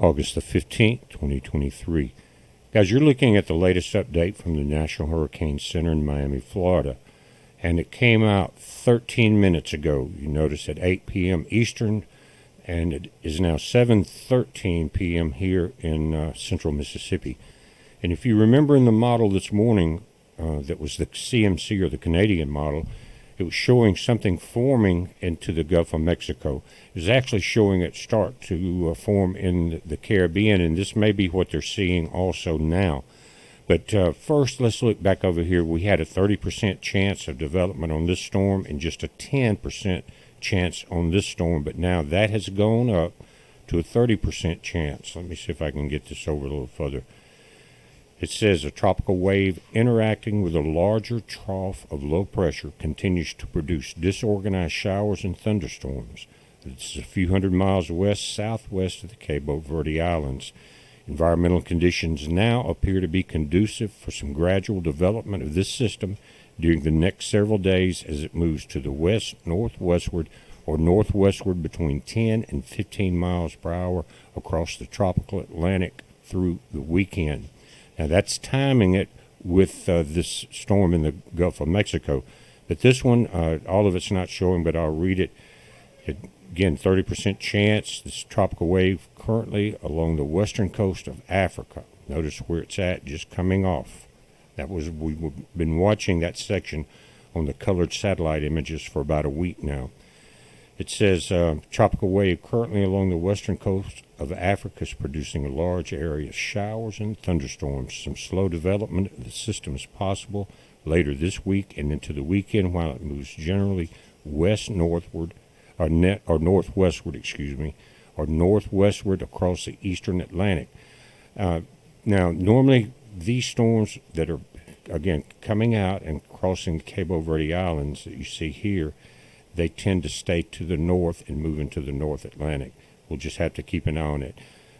August the 15th, 2023. Guys, you're looking at the latest update from the National Hurricane Center in Miami, Florida. And it came out 13 minutes ago. You notice at 8 p.m. Eastern, and it is now 7:13 p.m. here in central Mississippi. And if you remember in the model this morning, that was the CMC or the Canadian model, it was showing something forming into the Gulf of Mexico. It was actually showing it start to form in the Caribbean, and this may be what they're seeing also now. But first, let's look back over here. We had a 30% chance of development on this storm and just a 10% chance on this storm, but now that has gone up to a 30% chance. Let me see if I can get this over a little further. It says a tropical wave interacting with a larger trough of low pressure continues to produce disorganized showers and thunderstorms. This is a few hundred miles southwest of the Cabo Verde Islands. Environmental conditions now appear to be conducive for some gradual development of this system during the next several days as it moves to the west-northwestward or northwestward between 10 and 15 miles per hour across the tropical Atlantic through the weekend. Now, that's timing it with this storm in the Gulf of Mexico. But this one, all of it's not showing, but I'll read it. Again, 30% chance. This tropical wave currently along the western coast of Africa. Notice where it's at, just coming off. We've been watching that section on the colored satellite images for about a week now. It says tropical wave currently along the western coast of Africa is producing a large area of showers and thunderstorms. Some slow development of the system is possible later this week and into the weekend while it moves generally northwestward across the eastern Atlantic. Now, normally these storms that are, again, coming out and crossing the Cabo Verde Islands that you see here, they tend to stay to the north and move into the North Atlantic. We'll just have to keep an eye on it.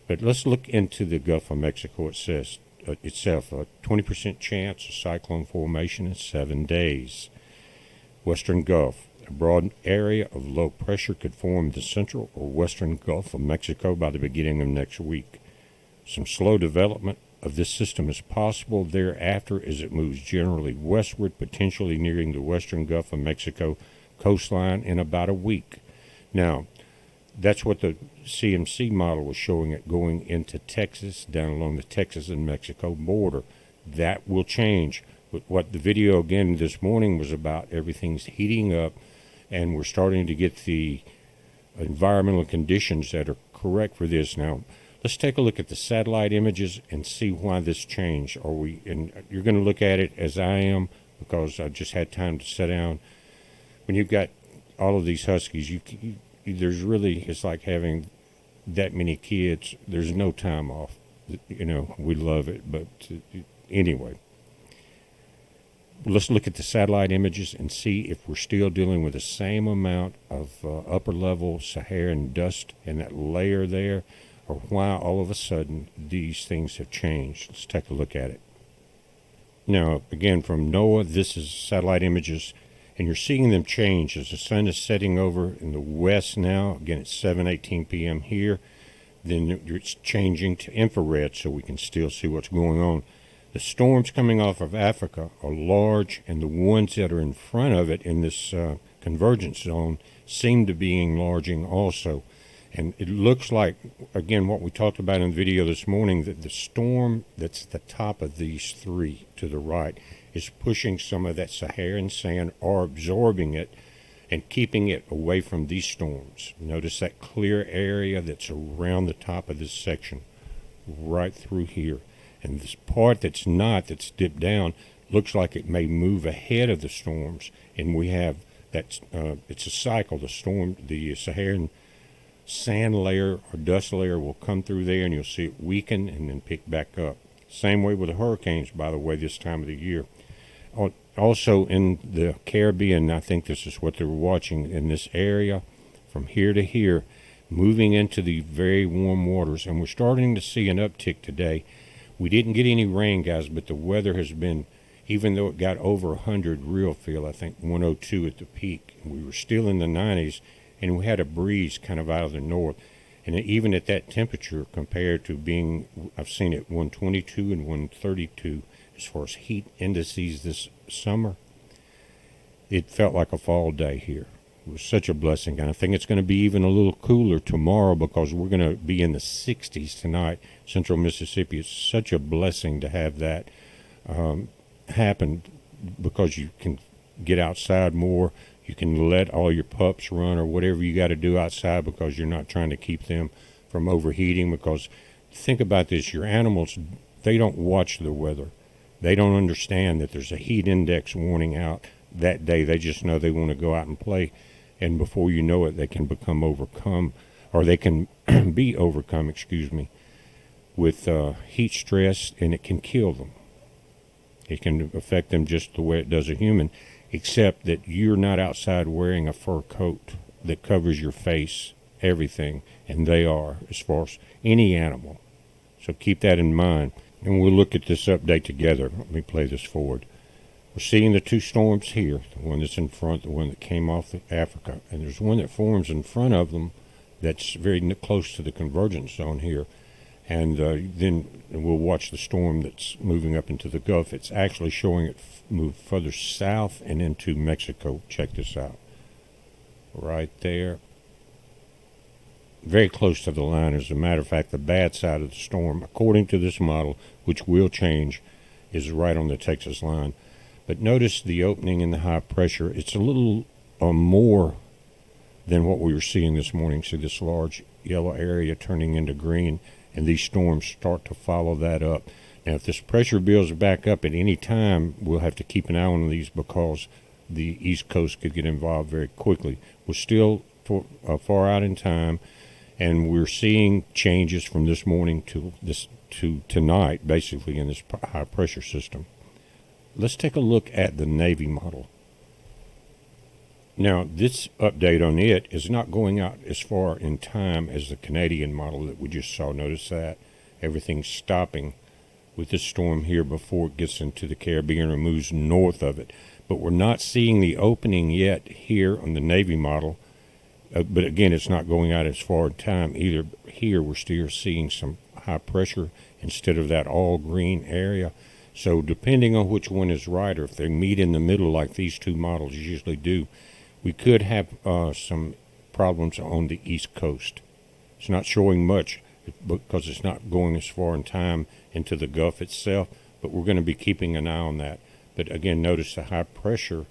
But let's look into the Gulf of Mexico. It says itself a 20% chance of cyclone formation in 7 days. Western Gulf. A broad area of low pressure could form the central or western Gulf of Mexico by the beginning of next week. Some slow development of this system is possible thereafter as it moves generally westward, potentially nearing the western Gulf of Mexico coastline in about a week. Now, that's what the CMC model was showing it going into Texas, down along the Texas and Mexico border. That will change. But what the video again this morning was about, everything's heating up and we're starting to get the environmental conditions that are correct for this. Now, let's take a look at the satellite images and see why this changed. And you're going to look at it as I am because I just had time to sit down. When you've got all of these huskies, it's like having that many kids. There's no time off. We love it. But anyway, let's look at the satellite images and see if we're still dealing with the same amount of upper-level Saharan dust in that layer there, or why all of a sudden these things have changed. Let's take a look at it. Now, again, from NOAA, this is satellite images. And you're seeing them change as the sun is setting over in the west now. Again, it's 7:18 p.m. here. Then it's changing to infrared so we can still see what's going on. The storms coming off of Africa are large, and the ones that are in front of it in this convergence zone seem to be enlarging also. And it looks like, again, what we talked about in the video this morning, that the storm that's at the top of these three to the right is pushing some of that Saharan sand or absorbing it and keeping it away from these storms. Notice that clear area that's around the top of this section, right through here. And this part that's dipped down, looks like it may move ahead of the storms. And we have that, it's a cycle. The Saharan sand layer or dust layer will come through there and you'll see it weaken and then pick back up. Same way with the hurricanes, by the way, this time of the year. Also in the Caribbean, I think this is what they were watching in this area from here to here, moving into the very warm waters. And we're starting to see an uptick today. We didn't get any rain, guys, but the weather has been, even though it got over 100 real feel, I think 102 at the peak, we were still in the 90s, and we had a breeze kind of out of the north. And even at that temperature, compared to being, I've seen it 122 and 132 as far as heat indices this summer, it felt like a fall day here. It was such a blessing. And I think it's going to be even a little cooler tomorrow because we're going to be in the 60s tonight. Central Mississippi, it's such a blessing to have that happen because you can get outside more. You can let all your pups run or whatever you got to do outside because you're not trying to keep them from overheating. Because think about this, your animals, they don't watch the weather. They don't understand that there's a heat index warning out that day. They just know they want to go out and play. And before you know it, they can become overcome, or they can be overcome, with heat stress, and it can kill them. It can affect them just the way it does a human, except that you're not outside wearing a fur coat that covers your face, everything, and they are, as far as any animal. So keep that in mind, and we'll look at this update together. Let me play this forward. We're seeing the two storms here, the one that's in front, the one that came off of Africa, and there's one that forms in front of them that's very close to the convergence zone here. And then we'll watch the storm that's moving up into the Gulf. It's actually showing it move further south and into Mexico. Check this out. Right there. Very close to the line. As a matter of fact, the bad side of the storm, according to this model, which will change, is right on the Texas line. But notice the opening in the high pressure. It's a little more than what we were seeing this morning. See this large yellow area turning into green, and these storms start to follow that up. Now, if this pressure builds back up at any time, we'll have to keep an eye on these because the East Coast could get involved very quickly. We're still far out in time, and we're seeing changes from this morning to tonight, basically, in this high pressure system. Let's take a look at the Navy model. Now, this update on it is not going out as far in time as the Canadian model that we just saw. Notice that everything's stopping with this storm here before it gets into the Caribbean or moves north of it. But we're not seeing the opening yet here on the Navy model. But again, it's not going out as far in time either. Here, we're still seeing some high pressure instead of that all green area. So depending on which one is right, or if they meet in the middle like these two models usually do, we could have some problems on the East Coast. It's not showing much because it's not going as far in time into the Gulf itself, but we're going to be keeping an eye on that. But again, notice the high pressure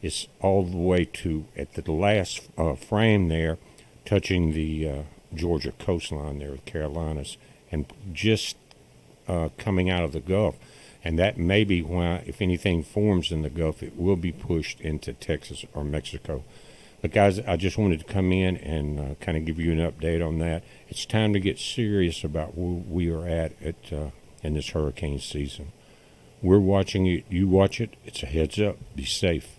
is all the way to, at the last frame there, touching the Georgia coastline there, the Carolinas, and just coming out of the Gulf. And that may be why, if anything forms in the Gulf, it will be pushed into Texas or Mexico. But guys, I just wanted to come in and kind of give you an update on that. It's time to get serious about where we are at in this hurricane season. We're watching it. You watch it. It's a heads up. Be safe.